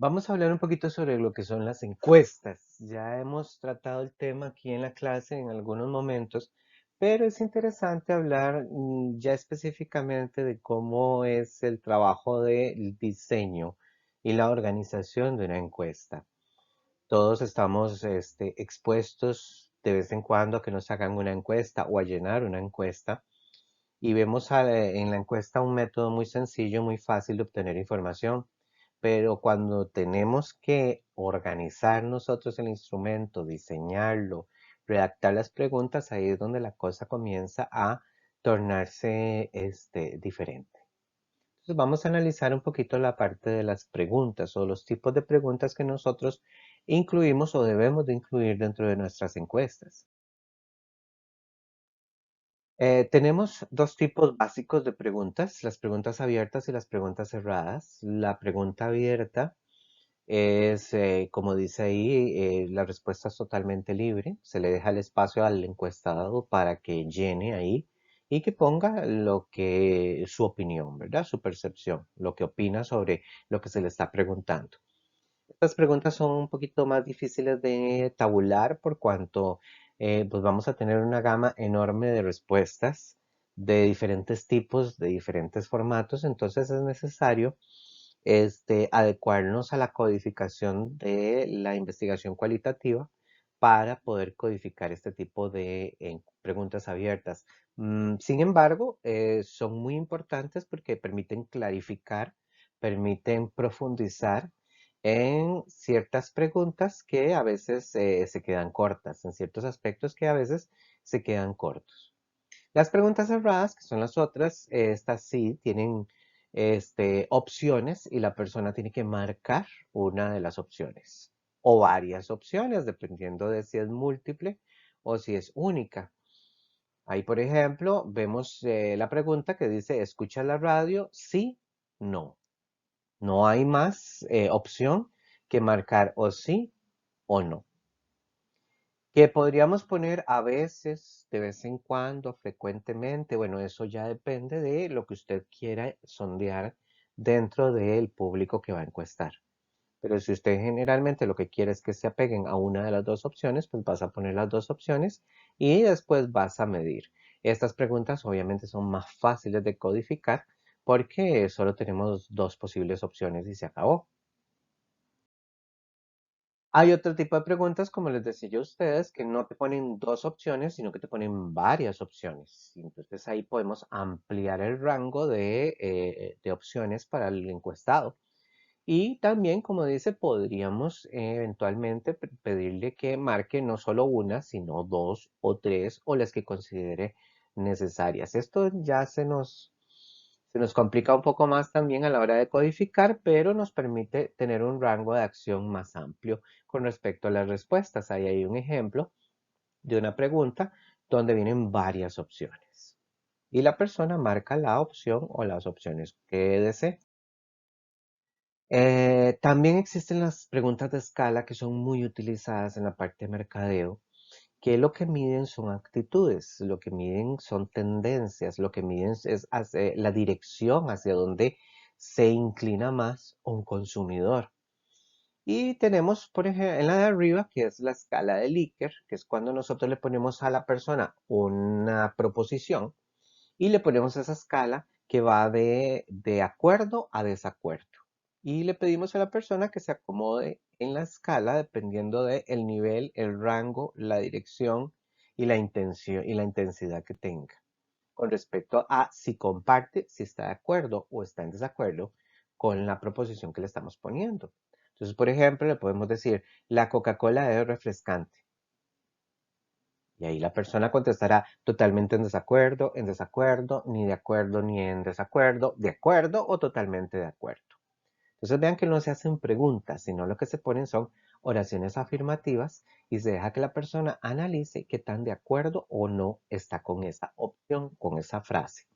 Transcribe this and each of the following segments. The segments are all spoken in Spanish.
Vamos a hablar un poquito sobre lo que son las encuestas. Ya hemos tratado el tema aquí en la clase en algunos momentos, pero es interesante hablar ya específicamente de cómo es el trabajo del diseño y la organización de una encuesta. Todos estamos expuestos de vez en cuando a que nos hagan una encuesta o a llenar una encuesta y vemos en la encuesta un método muy sencillo, muy fácil de obtener información, pero cuando tenemos que organizar nosotros el instrumento, diseñarlo, redactar las preguntas, ahí es donde la cosa comienza a tornarse diferente. Entonces vamos a analizar un poquito la parte de las preguntas o los tipos de preguntas que nosotros incluimos o debemos de incluir dentro de nuestras encuestas. Tenemos dos tipos básicos de preguntas, las preguntas abiertas y las preguntas cerradas. La pregunta abierta es, como dice ahí, la respuesta es totalmente libre. Se le deja el espacio al encuestado para que llene ahí y que ponga su opinión, ¿verdad? Su percepción, lo que opina sobre lo que se le está preguntando. Estas preguntas son un poquito más difíciles de tabular por cuanto pues vamos a tener una gama enorme de respuestas de diferentes tipos, de diferentes formatos, entonces es necesario adecuarnos a la codificación de la investigación cualitativa para poder codificar este tipo de preguntas abiertas. Sin embargo, son muy importantes porque permiten clarificar, permiten profundizar en ciertas preguntas que a veces se quedan cortas, en ciertos aspectos que a veces se quedan cortos. Las preguntas cerradas, que son las otras, estas sí tienen opciones y la persona tiene que marcar una de las opciones o varias opciones, dependiendo de si es múltiple o si es única. Ahí, por ejemplo, vemos la pregunta que dice, ¿escucha la radio? Sí, no. No hay más opción que marcar o sí o no. Que podríamos poner a veces, de vez en cuando, frecuentemente. Bueno, eso ya depende de lo que usted quiera sondear dentro del público que va a encuestar. Pero si usted generalmente lo que quiere es que se apeguen a una de las dos opciones, pues vas a poner las dos opciones y después vas a medir. Estas preguntas obviamente son más fáciles de codificar porque solo tenemos dos posibles opciones y se acabó. Hay otro tipo de preguntas, como les decía yo a ustedes, que no te ponen dos opciones, sino que te ponen varias opciones. Y entonces ahí podemos ampliar el rango de opciones para el encuestado. Y también, como dice, podríamos eventualmente pedirle que marque no solo una, sino dos o tres o las que considere necesarias. Esto ya se nos complica un poco más también a la hora de codificar, pero nos permite tener un rango de acción más amplio con respecto a las respuestas. Ahí hay un ejemplo de una pregunta donde vienen varias opciones. Y la persona marca la opción o las opciones que desee. También existen las preguntas de escala que son muy utilizadas en la parte de mercadeo, que lo que miden son actitudes, lo que miden son tendencias, lo que miden es la dirección hacia donde se inclina más un consumidor. Y tenemos, por ejemplo, en la de arriba, que es la escala de Likert, que es cuando nosotros le ponemos a la persona una proposición y le ponemos esa escala que va de acuerdo a desacuerdo. Y le pedimos a la persona que se acomode en la escala dependiendo del nivel, el rango, la dirección y la intención y la intensidad que tenga con respecto a si comparte, si está de acuerdo o está en desacuerdo con la proposición que le estamos poniendo. Entonces, por ejemplo, le podemos decir, la Coca-Cola es refrescante. Y ahí la persona contestará totalmente en desacuerdo, ni de acuerdo ni en desacuerdo, de acuerdo o totalmente de acuerdo. Entonces vean que no se hacen preguntas, sino lo que se ponen son oraciones afirmativas y se deja que la persona analice qué tan de acuerdo o no está con esa opción, con esa frase.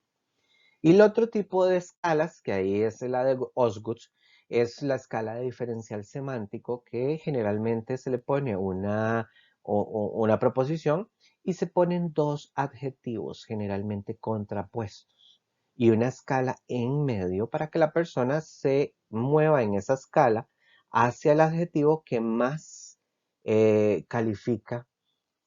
Y el otro tipo de escalas, que ahí es la de Osgood, es la escala de diferencial semántico, que generalmente se le pone una proposición y se ponen dos adjetivos generalmente contrapuestos y una escala en medio para que la persona se mueva en esa escala hacia el adjetivo que más califica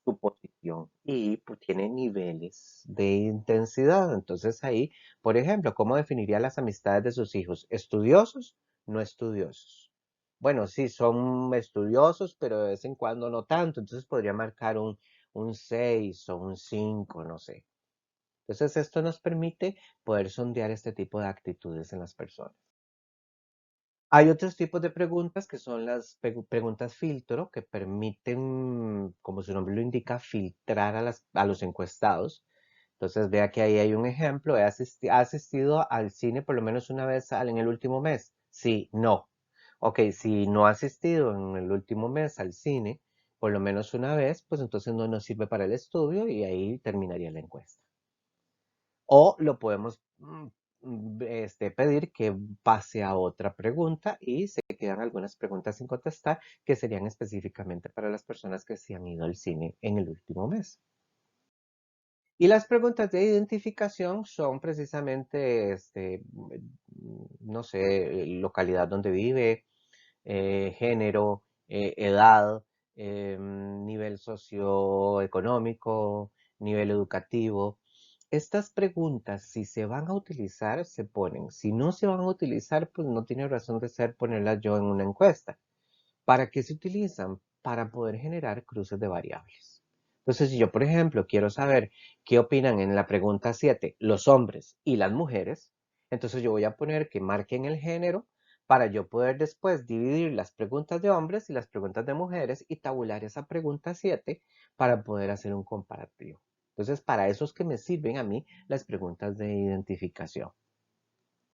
su posición y pues, tiene niveles de intensidad. Entonces ahí, por ejemplo, ¿cómo definiría las amistades de sus hijos? ¿Estudiosos? ¿No estudiosos? Bueno, sí, son estudiosos, pero de vez en cuando no tanto. Entonces podría marcar un 6 o un 5, no sé. Entonces esto nos permite poder sondear este tipo de actitudes en las personas. Hay otros tipos de preguntas que son las preguntas filtro que permiten, como su nombre lo indica, filtrar a los encuestados. Entonces vea que ahí hay un ejemplo. ¿Ha asistido al cine por lo menos una vez en el último mes? Sí, no. Ok, si no ha asistido en el último mes al cine por lo menos una vez, pues entonces no nos sirve para el estudio y ahí terminaría la encuesta. O lo podemos pedir que pase a otra pregunta y se quedan algunas preguntas sin contestar que serían específicamente para las personas que se han ido al cine en el último mes. Y las preguntas de identificación son precisamente, no sé, localidad donde vive, género, edad, nivel socioeconómico, nivel educativo. Estas preguntas, si se van a utilizar, se ponen. Si no se van a utilizar, pues no tiene razón de ser ponerlas yo en una encuesta. ¿Para qué se utilizan? Para poder generar cruces de variables. Entonces, si yo, por ejemplo, quiero saber qué opinan en la pregunta 7 los hombres y las mujeres, entonces yo voy a poner que marquen el género para yo poder después dividir las preguntas de hombres y las preguntas de mujeres y tabular esa pregunta 7 para poder hacer un comparativo. Entonces, para eso es que me sirven a mí las preguntas de identificación.